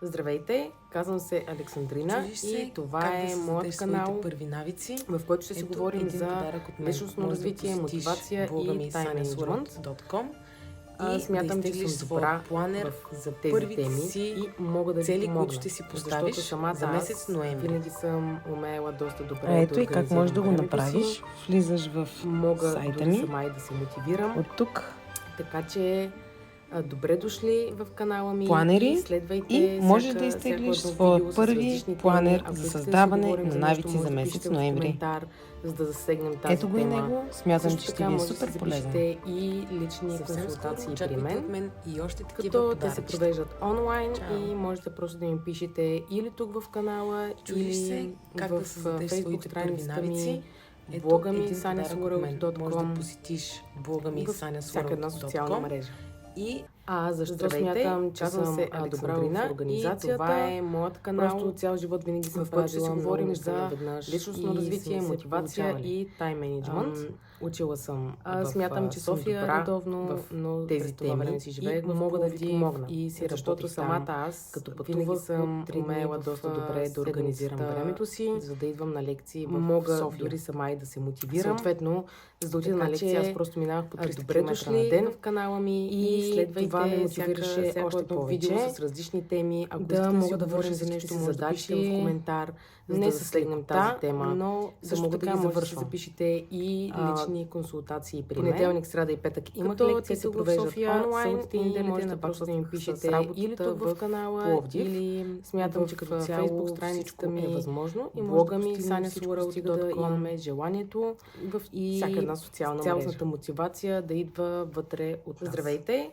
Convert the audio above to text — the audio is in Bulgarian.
Здравейте, казвам се Александрина и това е моят канал, първи навици, в който ще си говорим за личностно развитие, мотивация и тайм менеджмент. Смятам, че съм добра за тези теми и мога да ви помогна, които ще си поставиш за месец ноември. Винаги съм умеела доста добре Ето и как можеш да го направиш. Влизаш в мога сайта ми. сама и да се мотивирам. От тук Така че добре дошли в канала ми. Планери следвайте и можеш да изтеглиш своя първи планер за създаване на навици за месец ноември. За да засегнем тази Ето го и тема. него, смятам, че ще ви е може да супер си полезен. запишете и лични консултации при мен, и още такива като те подаръчета. се провеждат онлайн. Чао. И можете просто да ми пишете или тук в канала, Чудиш се или как в да създадеш Facebook своите първи страницата навици. ми, Ето блога ми един подарък от мен. Може да sanyaswirl.com, посетиш блога ми във всяка една социална sanyaswirl.com мрежа. и Защо Здравейте, смятам, че казвам съм се добра в Александрина организацията? и Това е моят канал. Просто цял живот винаги съм в който ще си говорим за личностно развитие, мотивация и тайм менеджмент. Учила съм смятам, че София съм добра редовно, но тези тези теми време си живеех и в мога да ви Пловдив помогна. и си защото работих самата там. аз, Като винаги пътувах съм от 3 дни умела в доста добре да организирам седмицата, времето си, за да идвам на лекции в мога София. дори сама и да се мотивирам. Съответно, за да отида на така лекция, че, аз просто минавах по 300 добре км дошли на ден в канала ми и следвайте това ме мотивираше всяко още едно повече видео с различни теми. Ако да искате мога да говорим върша за нещо, всичките може да задачи пишете в коментар, за не да с засегнем лекота, тази тема. но Също мога да така ги може да си завършвам. запишете и лични консултации при мен. Понеделник, сряда и петък имах Като лекции те се в провеждат София, онлайн събота и и неделя можете те просто да ми пишете с работата или тук в канала, Пловдив, или смятам, че като цяло Facebook страницата всичко ми е възможно и блога може ми да постигнем всичко, стига да sanyaswirl.com, имаме желанието в и всяка една социална цялостната мрежа. мотивация да идва вътре от нас. Здравейте,